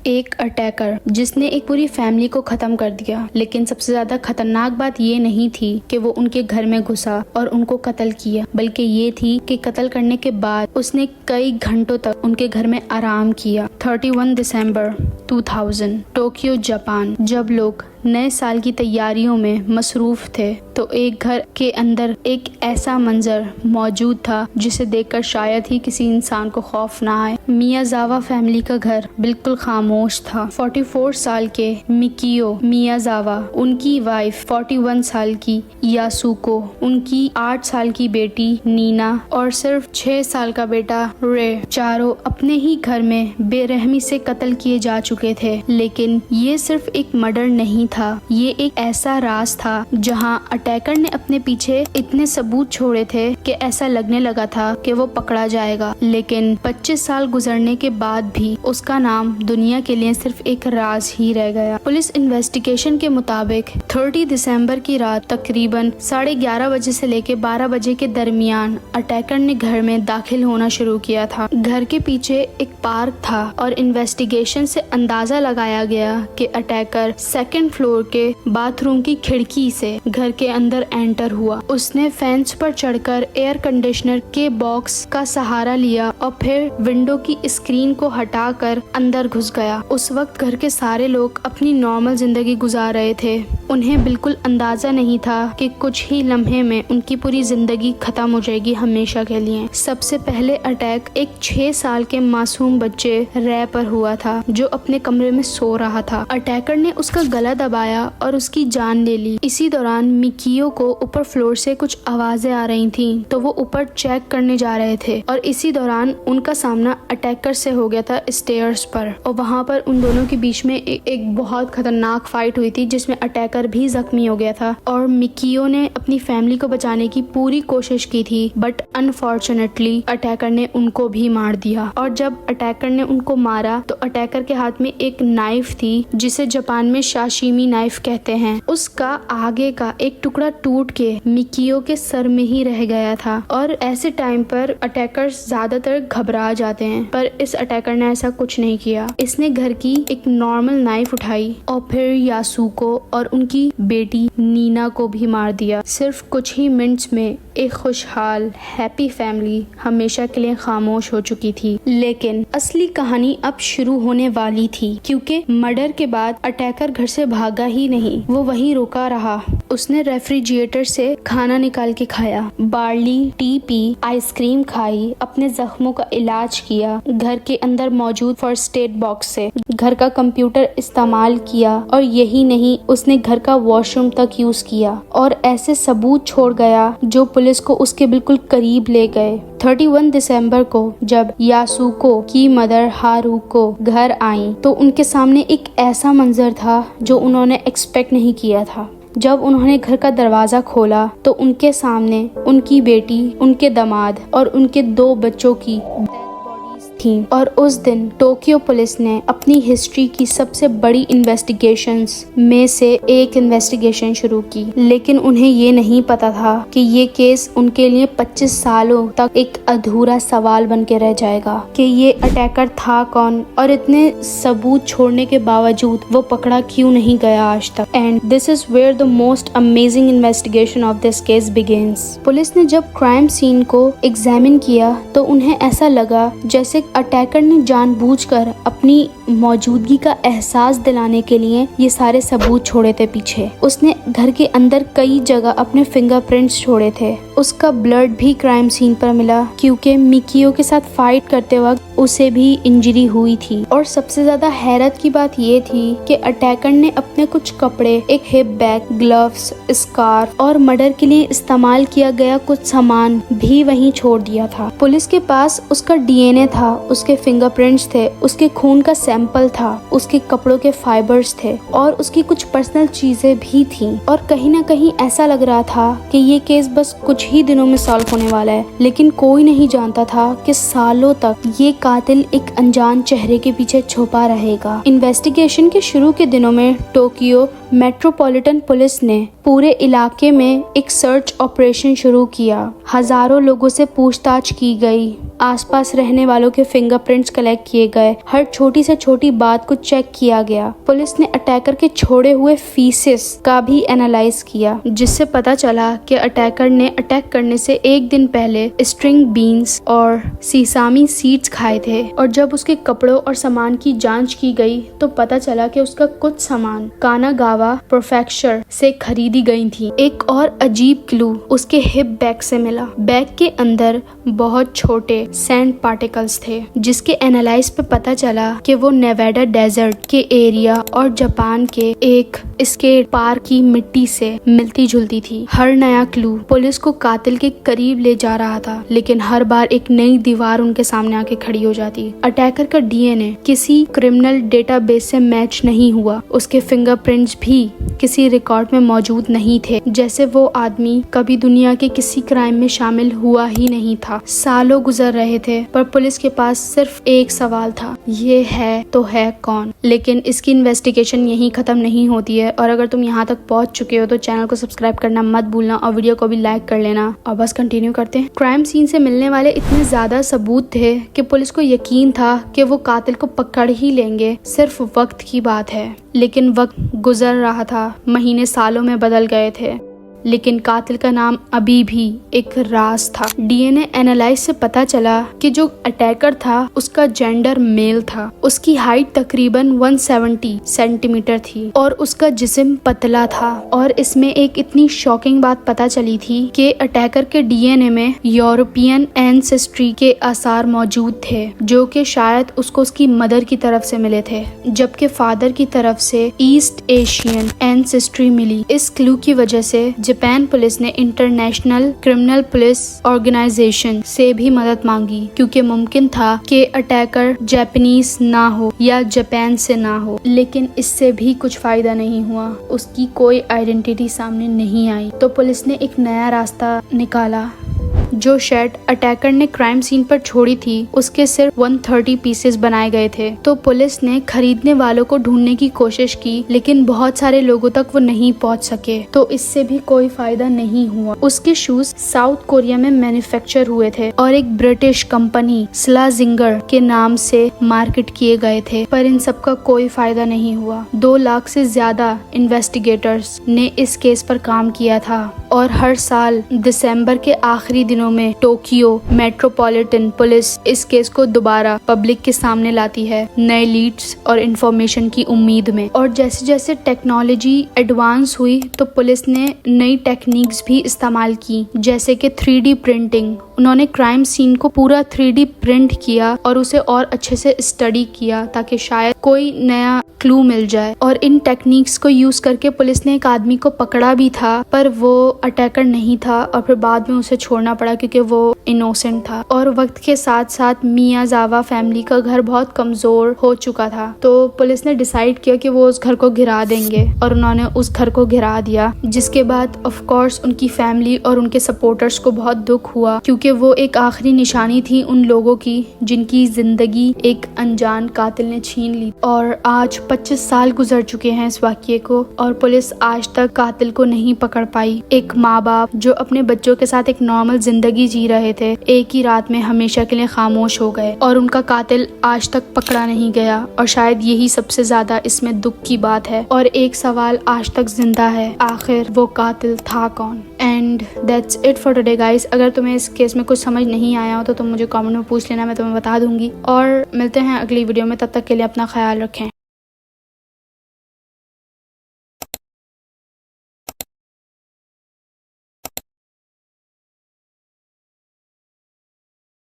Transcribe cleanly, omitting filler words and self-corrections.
एक अटैकर जिसने एक पूरी फैमिली को खत्म कर दिया, लेकिन सबसे ज्यादा खतरनाक बात ये नहीं थी कि वो उनके घर में घुसा और उनको कत्ल किया, बल्कि ये थी कि कत्ल करने के बाद उसने कई घंटों तक उनके घर में आराम किया। 31 दिसंबर 2000 टोक्यो जापान। जब लोग नए साल की तैयारियों में मसरूफ थे तो एक घर के अंदर एक ऐसा मंजर मौजूद था जिसे देखकर शायद ही किसी इंसान को खौफ ना आए। मियाजावा फैमिली का घर बिल्कुल खामोश था। 44 साल के मिकियो मियाजावा, उनकी वाइफ 41 साल की यासुको, उनकी 8 साल की बेटी नीना और सिर्फ 6 साल का बेटा रे, चारों अपने ही घर में बेरहमी से कत्ल किए जा चुके थे। लेकिन ये सिर्फ एक मर्डर नहीं था, ये एक ऐसा राज था जहां अटैकर ने अपने पीछे इतने सबूत छोड़े थे कि ऐसा लगने लगा था कि वो पकड़ा जाएगा। लेकिन 25 साल गुजरने के बाद भी उसका नाम दुनिया के लिए सिर्फ एक राज ही रह गया। पुलिस इन्वेस्टिगेशन के मुताबिक 30 दिसंबर की रात तकरीबन 11:30 बजे से लेकर 12 बजे के दरमियान अटैकर ने घर में दाखिल होना शुरू किया था। घर के पीछे एक पार्क था और इन्वेस्टिगेशन से अंदाजा लगाया गया कि अटैकर सेकंड फ्लोर के बाथरूम की खिड़की से घर के अंदर एंटर हुआ। उसने फेंस पर चढ़कर एयर कंडीशनर के बॉक्स का सहारा लिया और फिर विंडो की स्क्रीन को हटाकर अंदर घुस गया। उस वक्त घर के सारे लोग अपनी नॉर्मल जिंदगी गुजार रहे थे। उन्हें बिल्कुल अंदाजा नहीं था कि कुछ ही लम्हे में उनकी पूरी जिंदगी खत्म हो जाएगी हमेशा के लिए। सबसे पहले अटैक एक 6 साल के मासूम बच्चे रे पर हुआ था जो अपने कमरे में सो रहा था। अटैकर ने उसका गला दबाया और उसकी जान ले ली। इसी दौरान मिकियो को ऊपर फ्लोर से कुछ आवाजें आ रही थीं, तो वो ऊपर चेक करने जा रहे थे और इसी दौरान उनका सामना अटैकर से हो गया था स्टेयर्स पर, और वहाँ पर उन दोनों के बीच में एक बहुत खतरनाक फाइट हुई थी जिसमें अटैकर भी जख्मी हो गया था और मिकियो ने अपनी फैमिली को बचाने की पूरी कोशिश की थी, बट अनफॉर्चुनेटली अटैकर ने उनको भी मार दिया। और जब अटैकर ने उनको मारा तो अटैकर के हाथ में एक नाइफ थी जिसे जापान में साशिमी नाइफ कहते हैं। उसका आगे का एक टुकड़ा टूट के मिकियो के सर में ही रह गया था और ऐसे टाइम पर अटैकर्स ज्यादातर घबरा जाते हैं, पर इस अटैकर ने ऐसा कुछ नहीं किया। इसने घर की एक नॉर्मल नाइफ उठाई और फिर यासुको और उनकी बेटी नीना को भी मार दिया। सिर्फ कुछ ही मिनट्स में एक खुशहाल हैप्पी फैमिली हमेशा के लिए खामोश हो चुकी थी। लेकिन असली कहानी अब शुरू होने वाली थी, क्योंकि मर्डर के बाद अटैकर घर से भागा ही नहीं, वो वहीं रुका रहा। उसने रेफ्रिजरेटर से खाना निकाल के खाया, बार्ली टी पी, आइसक्रीम खाई, अपने जख्मों का इलाज किया, घर के अंदर मौजूद फर्स्ट एड बॉक्स से घर का कंप्यूटर इस्तेमाल किया, और यही नहीं, उसने घर का वॉशरूम तक यूज किया और ऐसे सबूत छोड़ गया जो पुलिस को उसके बिल्कुल करीब ले गए। 31 दिसंबर को जब यासुको की मदर हारुको घर आई तो उनके सामने एक ऐसा मंजर था जो उन्होंने एक्सपेक्ट नहीं किया था। जब उन्होंने घर का दरवाजा खोला तो उनके सामने उनकी बेटी, उनके दामाद और उनके 2 बच्चों की थी। और उस दिन टोक्यो पुलिस ने अपनी हिस्ट्री की सबसे बड़ी इन्वेस्टिगेशंस में से एक इन्वेस्टिगेशन शुरू की, लेकिन उन्हें ये नहीं पता था कि ये केस उनके लिए 25 सालों तक एक अधूरा सवाल बन के रह जाएगा कि ये अटैकर था कौन और इतने सबूत छोड़ने के बावजूद वो पकड़ा क्यों नहीं गया आज तक। And this is where the most amazing investigation of this case begins. Police ने जब क्राइम सीन को एग्जामिन किया तो उन्हें ऐसा लगा जैसे अटैकर ने जानबूझकर अपनी मौजूदगी का एहसास दिलाने के लिए ये सारे सबूत छोड़े थे पीछे। उसने घर के अंदर कई जगह अपने फिंगरप्रिंट्स छोड़े थे। उसका ब्लड भी क्राइम सीन पर मिला क्योंकि मिकियो के साथ फाइट करते वक्त उसे भी इंजरी हुई थी। और सबसे ज्यादा हैरत की बात ये थी कि अटैकर ने अपने कुछ कपड़े, एक हिप बैग, ग्लव्स, स्कार्फ और मर्डर के लिए इस्तेमाल किया गया कुछ सामान भी वहीं छोड़ दिया था। पुलिस के पास उसका डीएनए था, उसके फिंगरप्रिंट्स थे, उसके खून का सैंपल था, उसके कपड़ों के फाइबर्स थे और उसकी कुछ पर्सनल चीजें भी थीं। और कहीं ना कहीं ऐसा लग रहा था कि ये केस बस कुछ ही दिनों में सॉल्व होने वाला है, लेकिन कोई नहीं जानता था कि सालों तक ये कातिल एक अनजान चेहरे के पीछे छुपा रहेगा। इन्वेस्टिगेशन के शुरू के दिनों में टोक्यो मेट्रोपॉलिटन पुलिस ने पूरे इलाके में एक सर्च ऑपरेशन शुरू किया। हजारों लोगों से पूछताछ की गई, आसपास रहने वालों के फिंगरप्रिंट्स कलेक्ट किए गए, हर छोटी से छोटी बात को चेक किया गया। पुलिस ने अटैकर के छोड़े हुए फीसेस का भी एनालाइज किया, जिससे पता चला कि अटैकर ने अटैक करने से एक दिन पहले स्ट्रिंग बीन्स और सीसामी सीड्स खाए थे। और जब उसके कपड़ों और सामान की जांच की गई तो पता चला कि उसका कुछ सामान कानागावा प्रेफेक्चर से खरीदी गई थी। एक और अजीब क्लू उसके हिप बैग से मिला। बैग के अंदर बहुत छोटे सैंड पार्टिकल्स थे, जिसके एनालाइज पे पता चला कि वो नेवाडा डेजर्ट के एरिया और जापान के एक स्केट पार्क की मिट्टी से मिलती जुलती थी। हर नया क्लू पुलिस को कातिल के करीब ले जा रहा था, लेकिन हर बार एक नई दीवार उनके सामने आके खड़ी हो जाती। अटैकर का डीएनए किसी क्रिमिनल डेटाबेस से मैच नहीं हुआ। उसके फिंगरप्रिंट्स भी किसी रिकॉर्ड में मौजूद नहीं थे, जैसे वो आदमी कभी दुनिया के किसी क्राइम में शामिल हुआ ही नहीं था। सालों गुजर रहे थे, पर पुलिस के पास सिर्फ एक सवाल था, ये है तो है कौन। लेकिन इसकी इन्वेस्टिगेशन यहीं खत्म नहीं होती है, और अगर तुम यहाँ तक पहुँच चुके हो तो चैनल को सब्सक्राइब करना मत भूलना और वीडियो को भी लाइक कर लेना। और बस कंटिन्यू करते हैं। क्राइम सीन से मिलने वाले इतने ज्यादा सबूत थे कि पुलिस को यकीन था कि वो कातिल को पकड़ ही लेंगे, सिर्फ वक्त की बात है। लेकिन वक्त गुजर रहा था, महीने सालों में बदल गए थे, लेकिन कातिल का नाम अभी भी एक राज था। डीएनए एनालाइज से पता चला कि जो अटैकर था उसका जेंडर मेल था। उसकी हाइट तकरीबन 170 सेंटीमीटर थी और उसका जिस्म पतला था। और इसमें एक इतनी शॉकिंग बात पता चली थी कि अटैकर के डीएनए में यूरोपियन एंसेस्ट्री के आसार मौजूद थे, जो कि शायद उसको उसकी मदर की तरफ से मिले थे, जबकि फादर की तरफ से ईस्ट एशियन एंसेस्ट्री मिली। इस क्लू की वजह से जापान पुलिस ने इंटरनेशनल क्रिमिनल पुलिस ऑर्गेनाइजेशन से भी मदद मांगी, क्योंकि मुमकिन था कि अटैकर जापानीज ना हो या जापान से ना हो। लेकिन इससे भी कुछ फायदा नहीं हुआ, उसकी कोई आइडेंटिटी सामने नहीं आई। तो पुलिस ने एक नया रास्ता निकाला। जो शेड अटैकर ने क्राइम सीन पर छोड़ी थी, उसके सिर्फ 130 पीसेस बनाए गए थे। तो पुलिस ने खरीदने वालों को ढूंढने की कोशिश की, लेकिन बहुत सारे लोगों तक वो नहीं पहुंच सके, तो इससे भी कोई फायदा नहीं हुआ। उसके शूज साउथ कोरिया में मैन्युफैक्चर हुए थे और एक ब्रिटिश कंपनी स्लाजिंगर के नाम से मार्केट किए गए थे, पर इन सब का कोई फायदा नहीं हुआ। 2 लाख से ज्यादा इन्वेस्टिगेटर्स ने इस केस पर काम किया था, और हर साल दिसंबर के आखिरी दिनों में टोक्यो मेट्रोपॉलिटन पुलिस इस केस को दोबारा पब्लिक के सामने लाती है, नए लीड्स और इंफॉर्मेशन की उम्मीद में। और जैसे जैसे टेक्नोलॉजी एडवांस हुई तो पुलिस ने नई टेक्निक्स भी इस्तेमाल की, जैसे कि 3D प्रिंटिंग। उन्होंने क्राइम सीन को पूरा 3D प्रिंट किया और उसे और अच्छे से स्टडी किया, ताकि शायद कोई नया क्लू मिल जाए। और इन टेक्निक्स को यूज करके पुलिस ने एक आदमी को पकड़ा भी था, पर वो अटैकर नहीं था, और फिर बाद में उसे छोड़ना पड़ा क्योंकि वो इनोसेंट था। और वक्त के साथ साथ मियाजावा फैमिली का घर बहुत कमजोर हो चुका था, तो पुलिस ने डिसाइड किया कि वो उस घर को गिरा देंगे, और उन्होंने उस घर को गिरा दिया। जिसके बाद ऑफ कोर्स उनकी फैमिली और उनके सपोर्टर्स को बहुत दुख हुआ, क्योंकि वो एक आखिरी निशानी थी उन लोगों की जिनकी जिंदगी एक अनजान कातिल ने छीन ली। और आज 25 साल गुजर चुके हैं इस वाकये को, और पुलिस आज तक कातिल को नहीं पकड़ पाई। एक माँ बाप जो अपने बच्चों के साथ एक नॉर्मल जिंदगी जी रहे थे, एक ही रात में हमेशा के लिए खामोश हो गए, और उनका कातिल आज तक पकड़ा नहीं गया। और शायद यही सबसे ज्यादा इसमें दुख की बात है। और एक सवाल आज तक जिंदा है, आखिर वो कातिल था कौन? And that's it for today guys. अगर तुम्हें इस केस में कुछ समझ नहीं आया हो तो तुम मुझे कमेंट में पूछ लेना, मैं तुम्हें बता दूंगी। और मिलते हैं अगली वीडियो में, तब तक के लिए अपना ख्याल रखें।